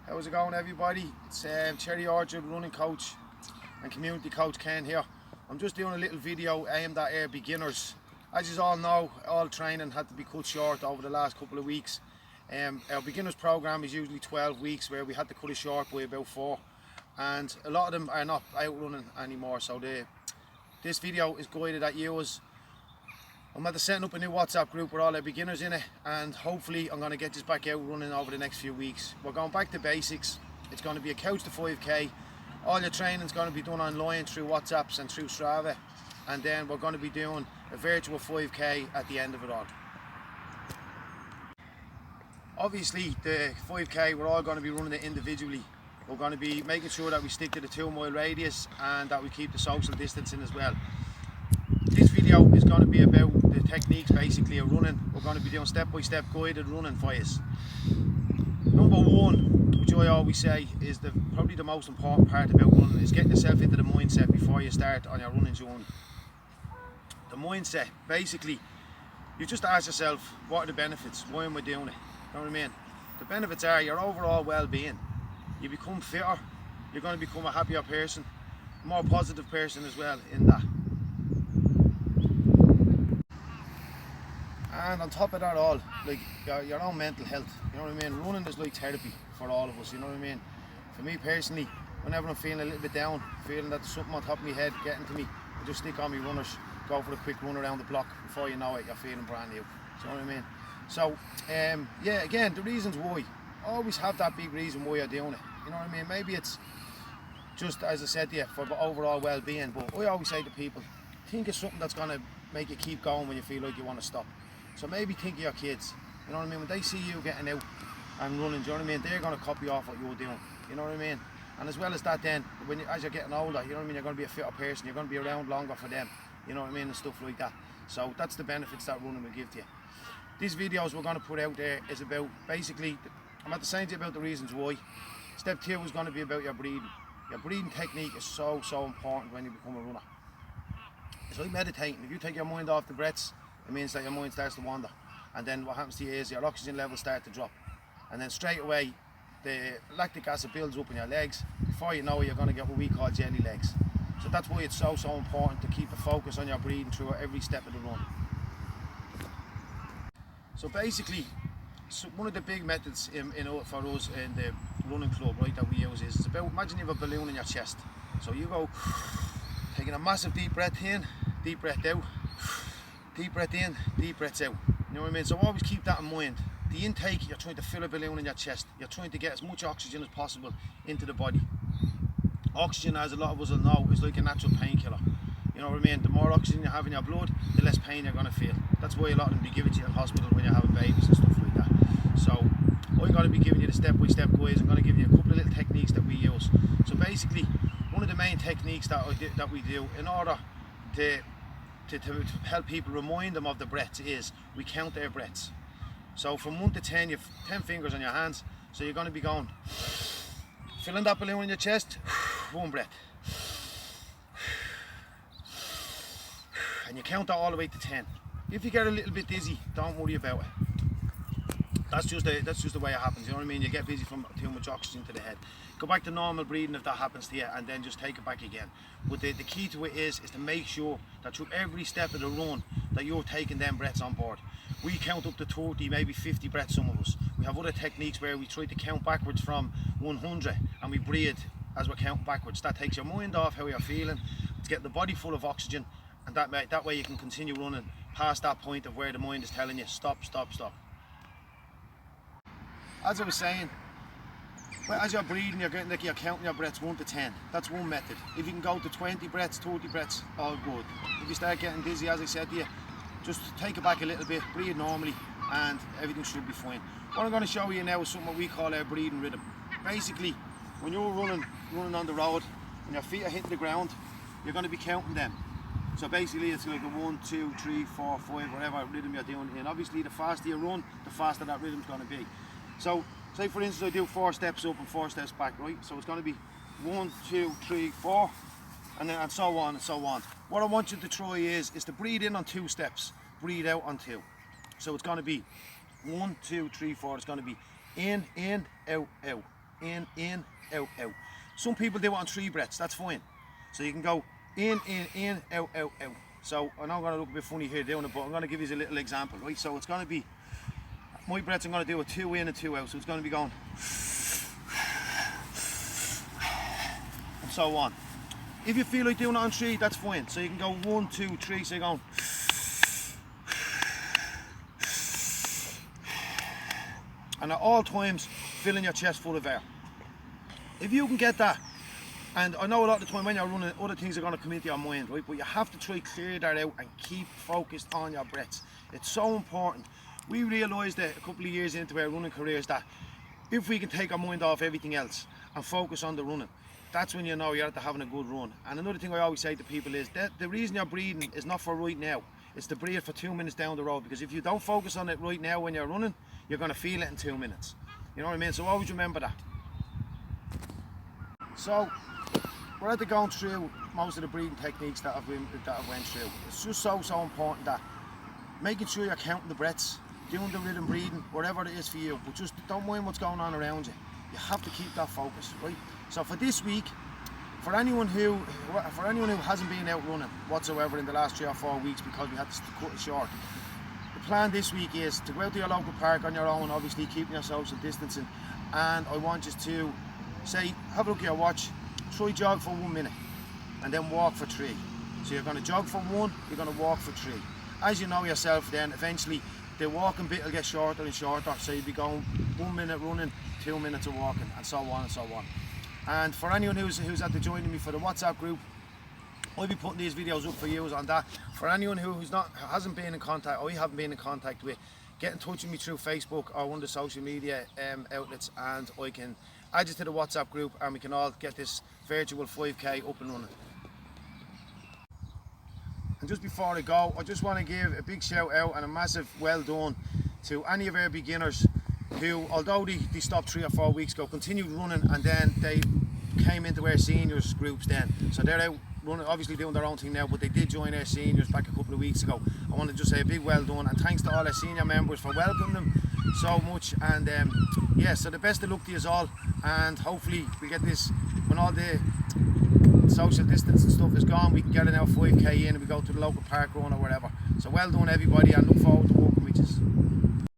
How's it going, everybody? It's Cherry Orchard running coach and community coach Ken here. I'm just doing a little video aimed at our beginners. As you all know, all training had to be cut short over the last couple of weeks. Our beginners program is usually 12 weeks, where we had to cut it short by about 4, and a lot of them are not out running anymore. So this video is guided at you. I'm at the setting up a new WhatsApp group with all our beginners in it, and hopefully I'm going to get this back out running over the next few weeks. We're going back to basics. It's going to be a couch to 5k. All your training is going to be done online through WhatsApps and through Strava, and then we're going to be doing a virtual 5k at the end of it all. Obviously the 5k, we're all going to be running it individually. We're going to be making sure that we stick to the 2-mile radius and that we keep the social distancing as well. This video is going to be about the techniques basically of running. We're going to be doing step-by-step guided running for you. Number one, which I always say is probably the most important part about running, is getting yourself into the mindset before you start on your running journey. The mindset, basically, you just ask yourself, what are the benefits? Why am I doing it? You know what I mean? The benefits are your overall well-being. You become fitter, you're going to become a happier person, a more positive person as well in that. And on top of that all, like your own mental health, you know what I mean? Running is like therapy for all of us, you know what I mean? For me personally, whenever I'm feeling a little bit down, feeling that there's something on top of my head getting to me, I just stick on my runners, go for a quick run around the block. Before you know it, you're feeling brand new. You know what I mean? So, yeah, again, the reasons why. Always have that big reason why you're doing it. You know what I mean? Maybe it's just, as I said to you, for the overall well-being, but I always say to people, think of something that's going to make you keep going when you feel like you want to stop. So maybe think of your kids. You know what I mean? When they see you getting out and running, do you know what I mean? They're going to copy off what you're doing. You know what I mean? And as well as that, then, as you're getting older, you know what I mean? You're going to be a fitter person. You're going to be around longer for them. You know what I mean? And stuff like that. So that's the benefits that running will give to you. These videos we're going to put out there is about, basically, I'm at the saying to you about the reasons why. Step 2 is going to be about your breathing. Your breathing technique is so important when you become a runner. It's like meditating. If you take your mind off the breaths, it means that your mind starts to wander. And then what happens to you is your oxygen levels start to drop. And then straight away, the lactic acid builds up in your legs. Before you know it, you're going to get what we call jelly legs. So that's why it's so important to keep the focus on your breathing through every step of the run. So basically, one of the big methods for us in the running club, right, that we use is, it's about, imagine you have a balloon in your chest. So you go taking a massive deep breath in, deep breath out, deep breath in, deep breaths out. You know what I mean? So always keep that in mind. The intake, you're trying to fill a balloon in your chest. You're trying to get as much oxygen as possible into the body. Oxygen, as a lot of us will know, is like a natural painkiller. You know what I mean? The more oxygen you have in your blood, the less pain you're going to feel. That's why a lot of them be given to you in hospital when you're having babies and stuff like that. So I'm going to be giving you the step-by-step guides. I'm going to give you a couple of little techniques that we use. So basically, one of the main techniques that we do in order to help people, remind them of the breaths, is we count their breaths. So from 1 to 10, you have 10 fingers on your hands. So you're going to be going, filling that balloon in your chest, 1 breath. And you count that all the way to 10. If you get a little bit dizzy, don't worry about it. That's just the way it happens, you know what I mean? You get dizzy from too much oxygen to the head. Go back to normal breathing if that happens to you, and then just take it back again. But the key to it is to make sure that through every step of the run that you're taking them breaths on board. We count up to 30, maybe 50 breaths, some of us. We have other techniques where we try to count backwards from 100 and we breathe as we're counting backwards. That takes your mind off how you're feeling. It's getting the body full of oxygen, and that way you can continue running past that point of where the mind is telling you stop, stop, stop. As I was saying, as you're breathing, you're counting your breaths 1 to 10. That's one method. If you can go to 20 breaths, 30 breaths, all good. If you start getting dizzy, as I said to you, just take it back a little bit, breathe normally, and everything should be fine. What I'm going to show you now is something we call our breathing rhythm. Basically, when you're running on the road and your feet are hitting the ground, you're going to be counting them. So basically it's like a 1, 2, 3, 4, 5, whatever rhythm you're doing. And obviously the faster you run, the faster that rhythm's going to be. So say for instance I do 4 steps up and 4 steps back, right? So it's going to be 1, 2, 3, 4, and so on and so on. What I want you to try is to breathe in on 2 steps, breathe out on 2. So it's going to be 1, 2, 3, 4. It's going to be in, out, out. in, out, out. Some people do it on 3 breaths, that's fine. So you can go in, out, out, out. So I know I'm going to look a bit funny here doing it, but I'm going to give you a little example, right? So it's going to be, my breaths I'm going to do with 2 in and 2 out. So it's going to be going, and so on. If you feel like doing it on 3, that's fine. So you can go 1, 2, 3, so you're going, and at all times filling your chest full of air. If you can get that, and I know a lot of the time when you're running, other things are going to come into your mind, right? But you have to try clear that out and keep focused on your breaths. It's so important. We realised that a couple of years into our running careers that if we can take our mind off everything else and focus on the running, that's when you know you're after having a good run. And another thing I always say to people is that the reason you're breathing is not for right now. It's to breathe for 2 minutes down the road, because if you don't focus on it right now when you're running, you're going to feel it in 2 minutes. You know what I mean? So always remember that. So we're at the going through most of the breathing techniques that I've went through. It's just so important that making sure you're counting the breaths, doing the rhythm breathing, whatever it is for you, but just don't mind what's going on around you. You have to keep that focus, right? So for this week, for anyone who hasn't been out running whatsoever in the last 3 or 4 weeks because we had to cut it short, the plan this week is to go out to your local park on your own, obviously keeping your social distancing, and I want you to say, have a look at your watch, try jog for 1 minute and then walk for 3. So you're going to jog for 1, you're going to walk for 3. As you know yourself, then eventually the walking bit will get shorter and shorter, so you'll be going 1 minute running, 2 minutes of walking, and so on and so on. And for anyone who's at joining me for the WhatsApp group, I'll be putting these videos up for you on that. For anyone hasn't been in contact, or you haven't been in contact with, get in touch with me through Facebook or one of the social media outlets, and I can add you to the WhatsApp group, and we can all get this virtual 5k up and running. And just before I go, I just want to give a big shout out and a massive well done to any of our beginners who, although they stopped 3 or 4 weeks ago, continued running, and then they came into our seniors groups then. So they're out running, obviously doing their own thing now, but they did join our seniors back a couple of weeks ago. I want to just say a big well done, and thanks to all our senior members for welcoming them so much. And yeah, so the best of luck to you all, and hopefully we get this, when all the social distance and stuff is gone, we can get an out 5k in and we go to the local park run or whatever. So well done everybody, and look forward to working with you.